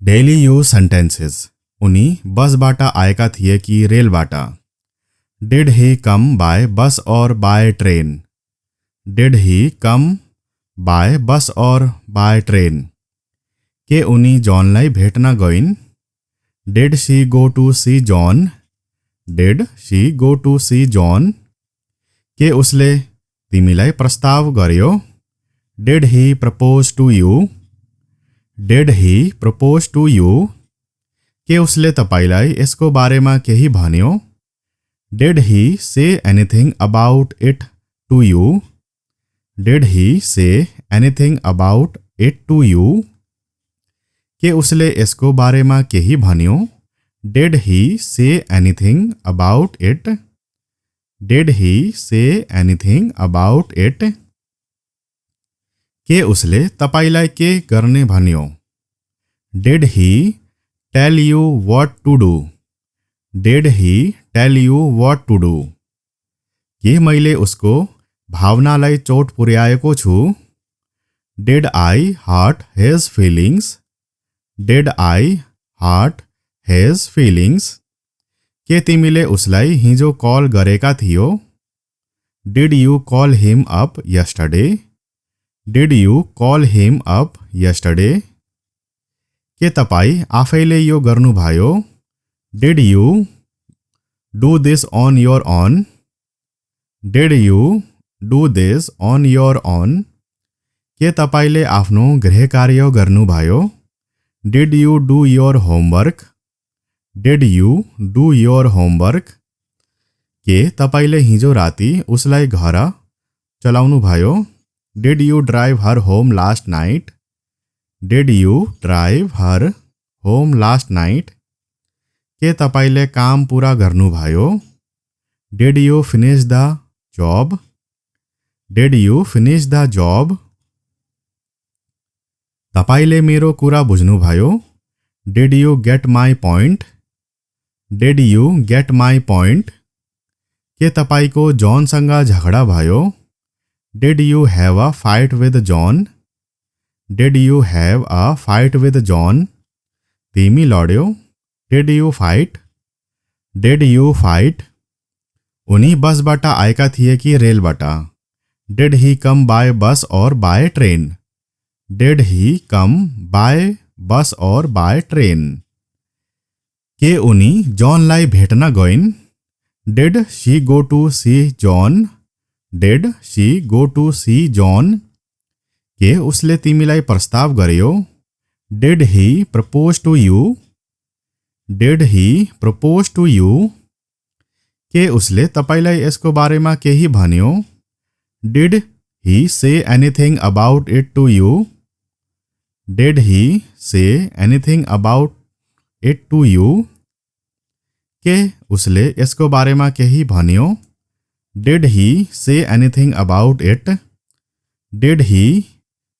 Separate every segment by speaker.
Speaker 1: Daily use sentences. उनी बस बाटा आएका थिए कि रेल बाटा। Did he come by bus or by train. Did he come by bus or by train. के उनी जॉनलाई भेट्न गइन्। Did she go to see John. Did she go to see John. के उसले तिमीलाई प्रस्ताव गर्यो। Did he propose to you. Did he propose to you. के उसले तपाईलाई यसको बारेमा केही भन्यो। Did he say anything about it to you. Did he say anything about it to you. के उसले यसको बारेमा केही भन्यो। Did he say anything about it. Did he say anything about it. के उसले तपाईलाई के गर्ने भन्यो। Did he tell you what to do. Did he tell you what to do. के मैले उसको भावनालाई चोट पुर्याएको छु। Did I hurt his feelings. Did I hurt his feelings. के तिमीले उसलाई हिजो कल गरेका थियो। Did you call him up yesterday. Did you call him up yesterday. के तपाईँ आफैले यो गर्नुभयो। Did you do this on your own. Did you do this on your own. के तपाईँले आफ्नो गृह कार्य गर्नुभयो। Did you do your homework. Did you do your homework. के तपाईँले हिजो राति उसलाई घर चलाउनु भयो। Did you drive her home last night. Did you drive her home last night. के तपाईले काम पुरा गर्नुभयो। Did you finish the job. Did you finish the job. तपाईले मेरो कुरा बुझ्नुभयो। Did you get my point. Did you get my point. के तपाईको जॉनसँग झगडा भयो। Did you have a fight with John. Did you have a fight with John. तिमी लड्यौ। Did you fight. Did you fight. उनी बसबाट आएका थिए कि रेलबाट। Did he come by bus or by train. Did he come by bus or by train. के उनी जॉनलाई भेट्न गइन्। Did she go to see John. Did she go to see John. के उसले तिमीलाई प्रस्ताव गर्यो। Did he propose to you. Did he propose to you. के उसले तपाईलाई यसको बारेमा केही भन्यो। Did he say anything about it to you. Did he say anything about it to you. के उसले यसको बारेमा केही भन्यो। Did he say anything about it. Did he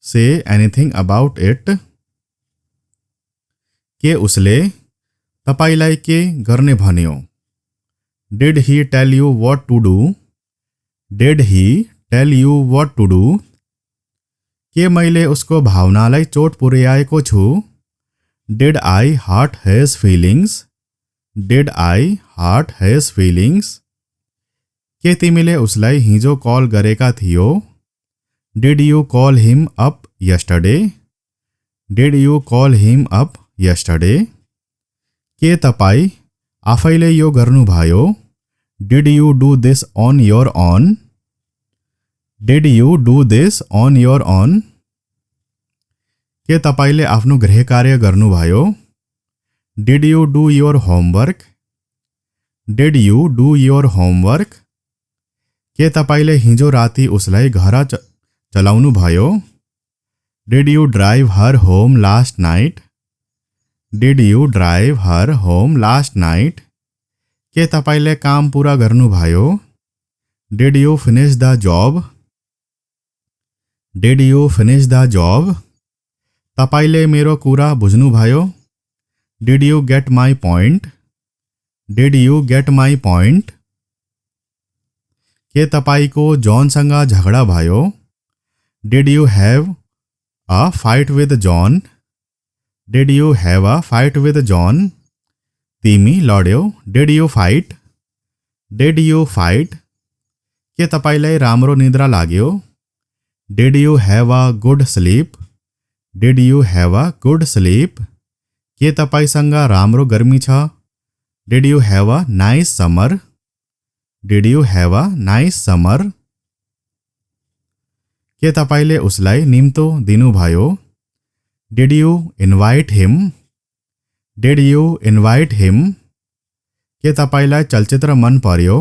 Speaker 1: say anything about it. के उसले तपाईलाई के गर्ने भन्यो। Did he tell you what to do. Did he tell you what to do. के मैले उसको भावनालाई चोट पुर्याएको छु। Did I hurt his feelings. Did I hurt his feelings. के तिमीले उसलाई हिजो कल गरेका थियो। Did you call him up yesterday. Did you call him up yesterday. के तपाईँ आफैले यो गर्नुभयो। Did you do this on your own. Did you do this on your own. के तपाईले आफ्नो गृह कार्य गर्नुभयो। Did you do your homework. Did you do your homework. के तपाईले हिजो राति उसलाई घर चलाउनु भयो। Did you drive her home last night. Did you drive her home last night. के तपाईले काम पुरा गर्नुभयो। Did you finish the job. Did you finish the job. तपाईले मेरो कुरा बुझ्नुभयो। Did you get my point. Did you get my point. के तपाईको जॉनसँग झगडा भयो। Did you have a fight with John. Did you have a fight with John? तिमी लड्यौ? Did you fight? Did you fight? के तपाईलाई राम्रो निद्रा लाग्यो? Did you have a good sleep? Did you have a good sleep? के तपाईसँग राम्रो गर्मी छ? Did you have a nice summer? Did you have a nice summer? के तपाईले उसलाई निम्तो दिनुभयो? Did you invite him? Did you invite him? के तपाईलाई चलचित्र मन पर्यो?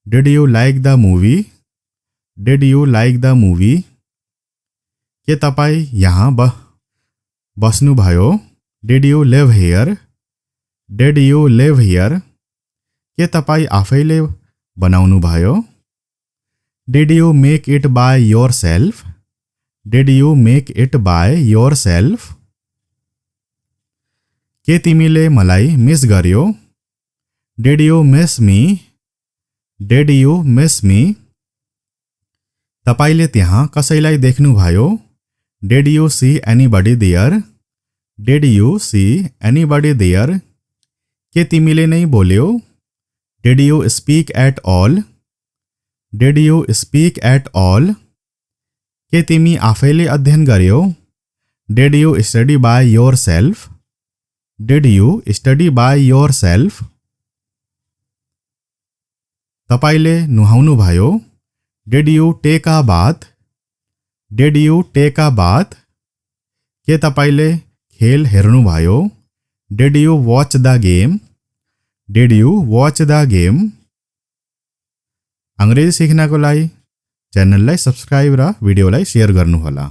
Speaker 1: Did you like the movie? Did you like the movie? के तपाईँ यहाँ बस्नुभयो? Did you live here? Did you live here? के तपाईँ आफैले बनाउनुभयो? Did you make it by yourself? Did you make it by yourself? के तिमीले मलाई मिस गर्यो? Did you miss me? Did you miss me? तपाईले त्यहाँ कसैलाई देख्नुभयो? Did you see anybody there? Did you see anybody there? के तिमीले नै बोल्यौ? Did you speak at all? Did you speak at all? के तिमी आफैले अध्ययन गर्यौ? Did you study by yourself? Did you study by yourself? तपाईले नुहाउनुभयो? Did you take a bath? Did you take a bath? के तपाईले खेल हेर्नुभयो? Did you watch the game? Did you watch the game? अंग्रेजी सिक्नको लागि च्यानललाई subscribe र भिडियोलाई शेयर गर्नुहोला।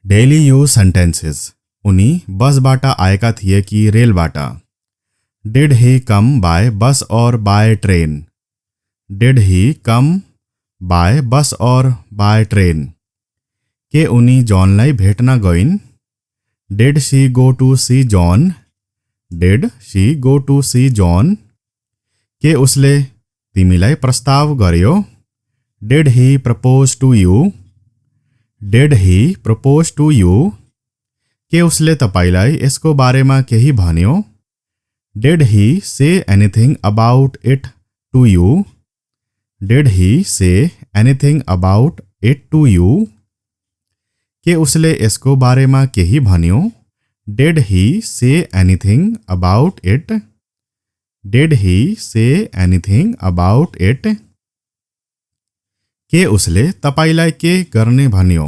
Speaker 1: Daily use sentences. उनी बसबाट आएका थिए कि रेलबाट? Did he come by bus or by train? Did he come by bus or by train? के उनी जॉनलाई भेट्न गइन्? Did she go to see John? Did she go to see John? के उसले तिमीलाई प्रस्ताव गर्यो? Did he propose to you? Did he propose to you? के उसले तपाईलाई यसको बारेमा केही भन्यो? Did he say anything about it to you? Did he say anything about it to you? के उसले यसको बारेमा केही भन्यो? Did he say anything about it? Did he say anything about it? के उसले तपाईलाई के गर्ने भन्यो?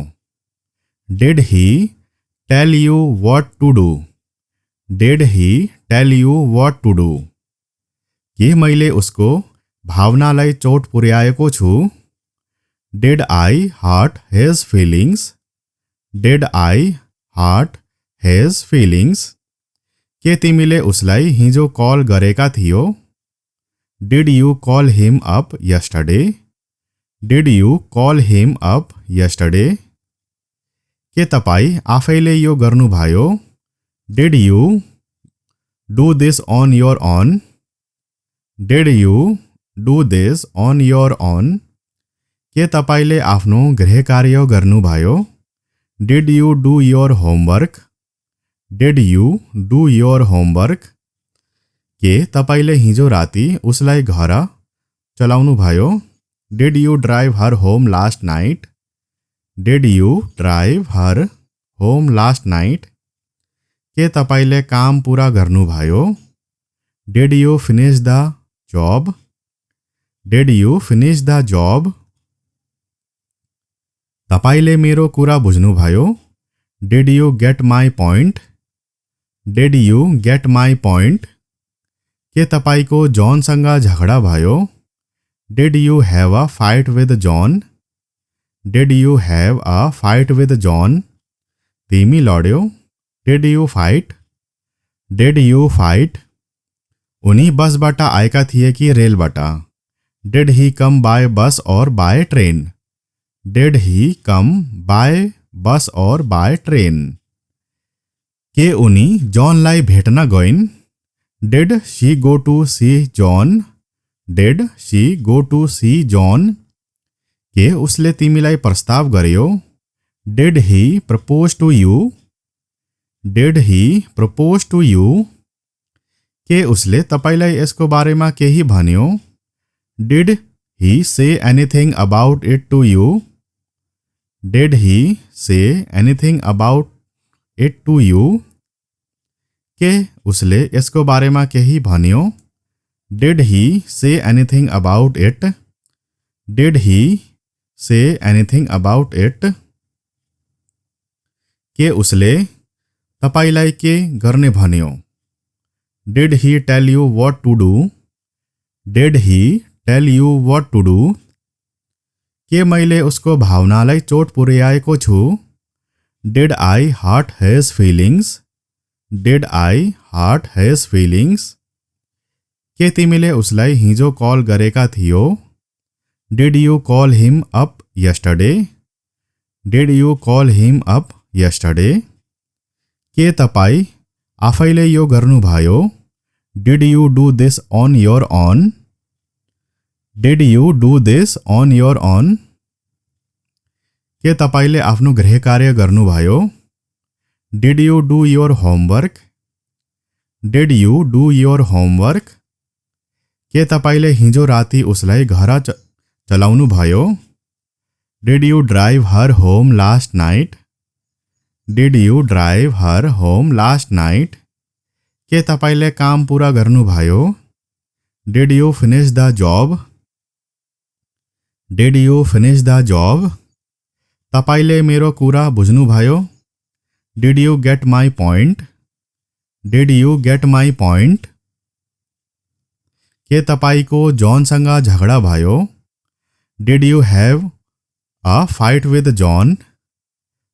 Speaker 1: Did he tell you what to do? Did he tell you what to do? के मैले उसको भावनालाई चोट पुर्याएको छु? Did I hurt his feelings? Did I hurt his feelings? के तिमीले उसलाई हिजो कल गरेका थियौ? Did you call him up yesterday? Did you call him up yesterday? के तपाईँ आफैले यो गर्नुभयो? Did you do this on your own? Did you do this on your own? के तपाईले आफ्नो गृह कार्य गर्नुभयो? Did you do your homework? Did you do your homework? के तपाईले हिजो राति उसलाई घर चलाउनुभयो? Did you drive her home last night? Did you drive her home last night? के तपाईले काम पूरा गर्नुभयो? Did you finish the job? Did you finish the job? तपाईले मेरो कुरा बुझ्नुभयो? Did you get my point? Did you get my point? के तपाईको जॉनसँग झगडा भयो? Did you have a fight with John? Did you have a fight with John? तिमी लड्यौ? Did you fight? Did you fight? उनी बसबाट आएका थिए कि रेलबाट? Did he come by bus or by train? Did he come by bus or by train? के उनी जॉनलाई भेट्न गइन्? Did she go to see John? Did she go to see John? के उसले तिमीलाई प्रस्ताव गर्यो? Did he propose to you? Did he propose to you? के उसले तपाईलाई यसको बारेमा केही भन्यो? Did he say anything about it to you? Did he say anything about it to you? के उसले यसको बारेमा केही भन्यो? Did he say anything about it? Did he say anything about it? के उसले तपाईलाई के गर्ने भन्यो? Did he tell you what to do? Did he tell you what to do? के मैले उसको भावनालाई चोट पुर्याएको छु? Did I hurt his feelings? Did I hurt his feelings? के तिमीले उसलाई हिजो कल गरेका थियौ? Did you call him up yesterday? Did you call him up yesterday? के तपाईँ आफैले यो गर्नुभयो? Did you do this on your own? Did you do this on your own? के तपाईले आफ्नो गृह कार्य गर्नुभयो? Did you do your homework? Did you do your homework? के तपाईले हिजो राति उसलाई घर चलाउनु भयो? Did you drive her home last night? Did you drive her home last night? के तपाईले काम पूरा गर्नुभयो? Did you finish the job? Did you finish the job? तपाईले मेरो कुरा बुझ्नुभयो? Did you get my point? Did you get my point? के तपाईको जॉनसँग झगडा भयो? Did you have a fight with John?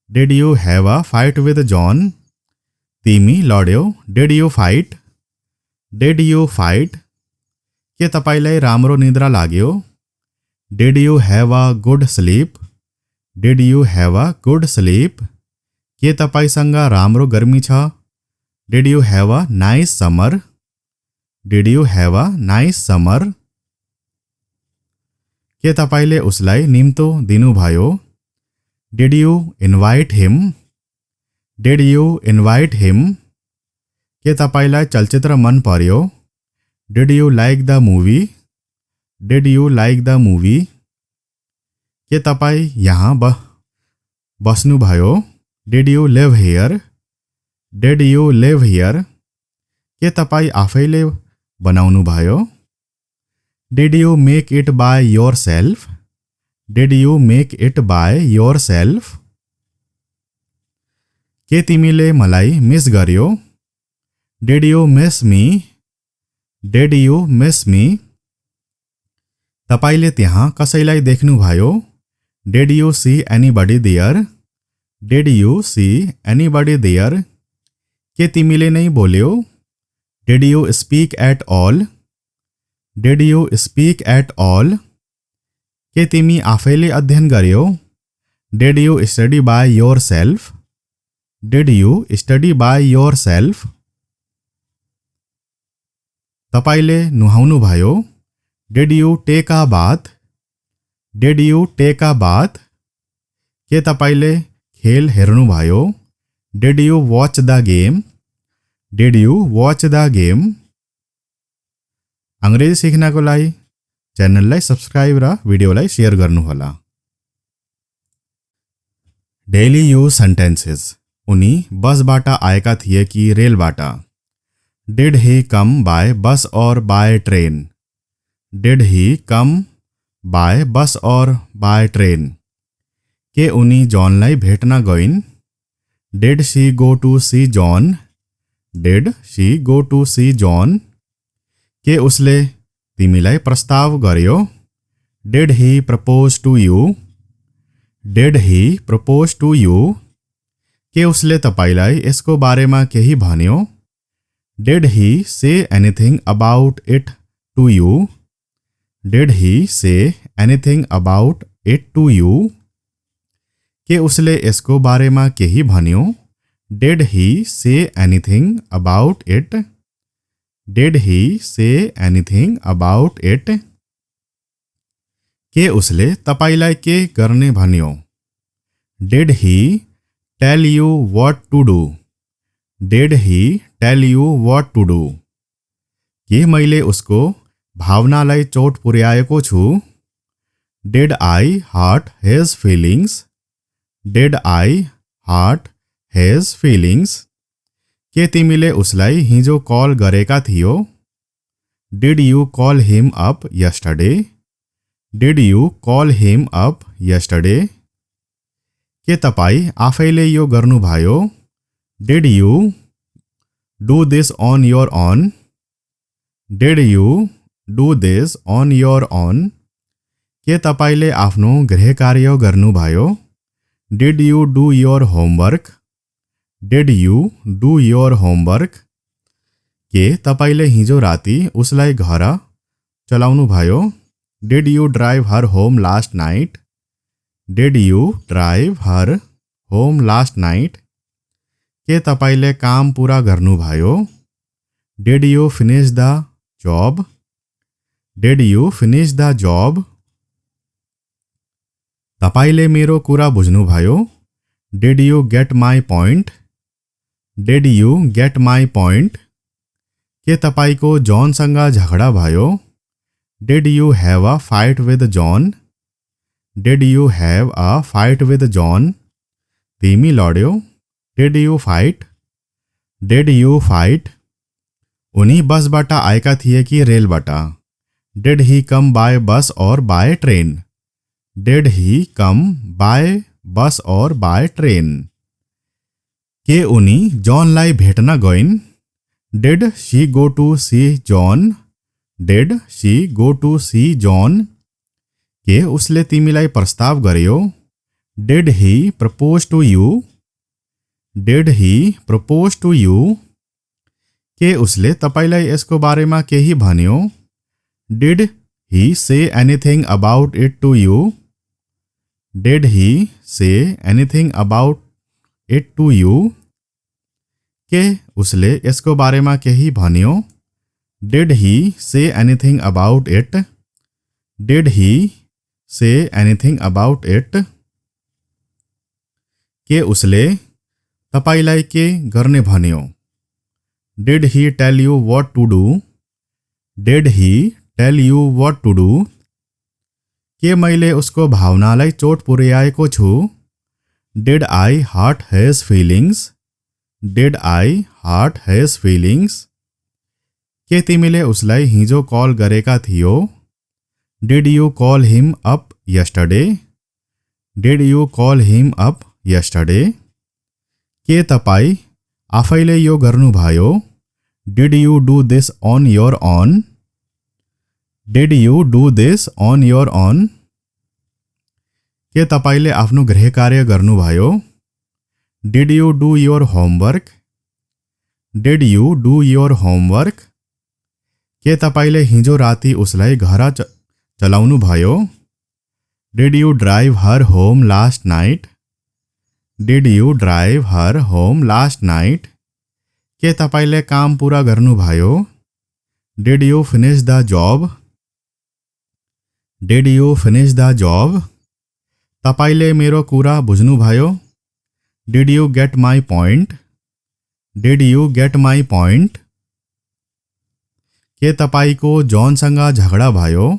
Speaker 1: Did you have a fight with John? तिमी लड्यौ? Did you fight? Did you fight? के तपाईलाई राम्रो निद्रा लाग्यो? Did you have a good sleep? Did you have a good sleep? के तपाईसँग राम्रो गर्मी छ? Did you have a nice summer? Did you have a nice summer? के तपाईले उसलाई निम्तो दिनुभयो? Did you invite him? Did you invite him? के तपाईलाई चलचित्र मन पर्यो? Did you like the movie? Did you like the movie? के तपाईँ यहाँ बस्नुभयो? Did you live here? Did you live here? के तपाईँ आफैले बनाउनु भयो? Did you make it by yourself? Did you make it by yourself? के तिमीले मलाई मिस गर्यो? Did you miss me? Did you miss me? तपाईले त्यहाँ कसैलाई देख्नुभयो? Did you see anybody there? Did you see anybody there? के तिमीले नै बोल्यौ? Did you speak at all? Did you speak at all? के तिमी आफैले अध्ययन गर्यौ? Did you study by yourself? Did you study by yourself? तपाईले नुहाउनु भयो? Did you take a bath? Did you take a bath? के तपाईले खेल हेर्नुभयो? Did you watch the game? Did you watch the game? अंग्रेजी सिक्नको लागि च्यानललाई सब्स्क्राइब र भिडियोलाई शेयर गर्नुहोला। Daily use sentences. उनी बसबाट आएका थिए कि रेलबाट? Did he come by bus or by train? Did he come by bus or by train? के उनी जॉनलाई भेट्न गइन्? Did she go to see John? Did she go to see John? के उसले तिमीलाई प्रस्ताव गर्यो? Did he propose to you? Did he propose to you? के उसले तपाईलाई यसको बारेमा केही भन्यो? Did he say anything about it to you? Did he say anything about it to you? के उसले यसको बारेमा केही भन्यो? Did he say anything about it? Did he say anything about it? के उसले तपाईलाई के गर्ने भन्यो? Did he tell you what to do? Did he tell you what to do? के मैले उसको भावनालाई चोट पुर्याएको छु? Did I hurt his feelings? Did I hurt his feelings? के तिमीले उसलाई हिजो कल गरेका थियौ? Did you call him up yesterday? Did you call him up yesterday? के तपाईँ आफैले यो गर्नुभयो? Did you do this on your own? Did you do this on your own? के तपाईँले आफ्नो गृह कार्य गर्नुभयो? Did you do your homework? Did you do your homework? के तपाईँले हिजो राति उसलाई घर चलाउनुभयो? Did you drive her home last night? Did you drive her home last night? के तपाईँले काम पुरा गर्नुभयो? Did you finish the job? Did you finish the job? तपाईँले मेरो कुरा बुझ्नुभयो? Did you get my point? Did you get my point? के तपाईँको जॉनसँग झगडा भयो? Did you have a fight with John? Did you have a fight with John? तिमी लड्यौ? Did you fight? Did you fight? उनी बसबाट आएका थिए कि रेलबाट? Did he come by bus or by train? Did he come by bus or by train? के उनी जॉनलाई भेट्न गइन्? Did she go to see John? Did she go to see John? के उसले तिमीलाई प्रस्ताव गर्यो? Did he propose to you? Did he propose to you? के उसले तपाईँलाई यसको बारेमा केही भन्यो? Did he say anything about it to you? Did he say anything about it to you? के उसले यसको बारेमा केही भन्यो? Did he say anything about it? Did he say anything about it? के उसले तपाईँलाई के गर्ने भन्यो? Did he tell you what to do? Did he tell you what to do? के मैले उसको भावनालाई चोट पुर्याएको छु? Did I hurt his feelings? Did I hurt his feelings? के तिमीले उसलाई हिजो कल गरेका थियौ? Did you call him up yesterday? Did you call him up yesterday? के तपाईँ आफैले यो गर्नुभयो? Did you do this on your own? Did you do this on your own? के तपाईँले आफ्नो गृह कार्य गर्नुभयो? Did you do your homework? Did you do your homework? के तपाईँले हिजो राति उसलाई घर चलाउनुभयो? Did you drive her home last night? Did you drive her home last night? के तपाईँले काम पुरा गर्नुभयो? Did you finish the job? Did you finish the job? तपाईँले मेरो कुरा बुझ्नुभयो? Did you get my point? Did you get my point? के तपाईँको जॉनसँग झगडा भयो?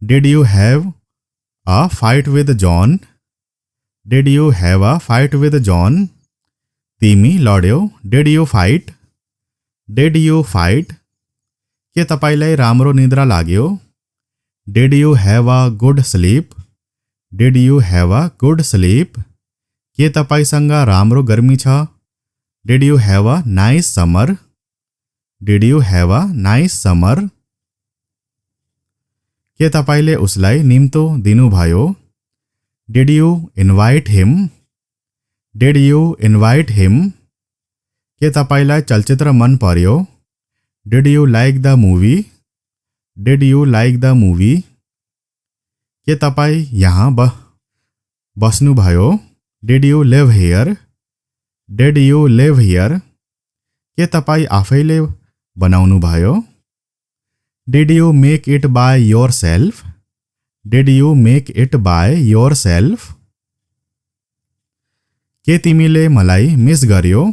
Speaker 1: Did you have a fight with John? Did you have a fight with John? तिमी लड्यौ? Did you fight? Did you fight? के तपाईँलाई राम्रो निद्रा लाग्यो? Did you have a good sleep? Did you have a good sleep? के तपाईँसँग राम्रो गर्मी छ? Did you have a nice summer? Did you have a nice summer? के तपाईँले उसलाई निम्तो दिनुभयो? Did you invite him? Did you invite him? के तपाईँलाई चलचित्र मन पर्यो? Did you like the movie? Did you like the movie? के तपाईँ यहाँ बस्नुभयो? Did you live here? Did you live here? के तपाईँ आफैले बनाउनुभयो? Did you make it by yourself? Did you make it by yourself? के तिमीले मलाई मिस गर्यो?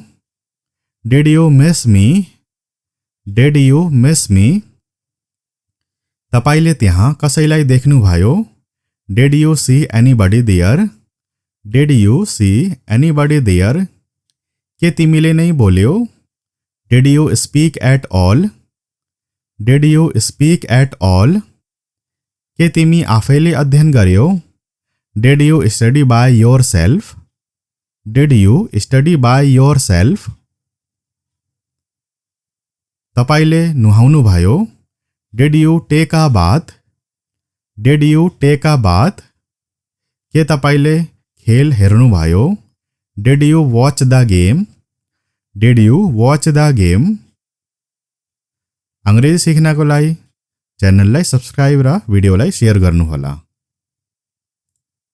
Speaker 1: Did you miss me? Did you miss me? तपाईले त्यहाँ कसैलाई देख्नुभयो? Did you see anybody there? Did you see anybody there? के तिमीले नै बोल्यौ? Did you speak at all? Did you speak at all? के तिमी आफैले अध्ययन गर्यौ? Did you study by yourself? Did you study by yourself? तपाईले नुहाउनु भयो? Did you take a bath? Did you take a bath? के तपाईले खेल हेर्नु भयो? Did you watch the game? Did you watch the game? अंग्रेजी सिक्नको लागि च्यानललाई सब्स्क्राइब र भिडियोलाई शेयर गर्नुहोला।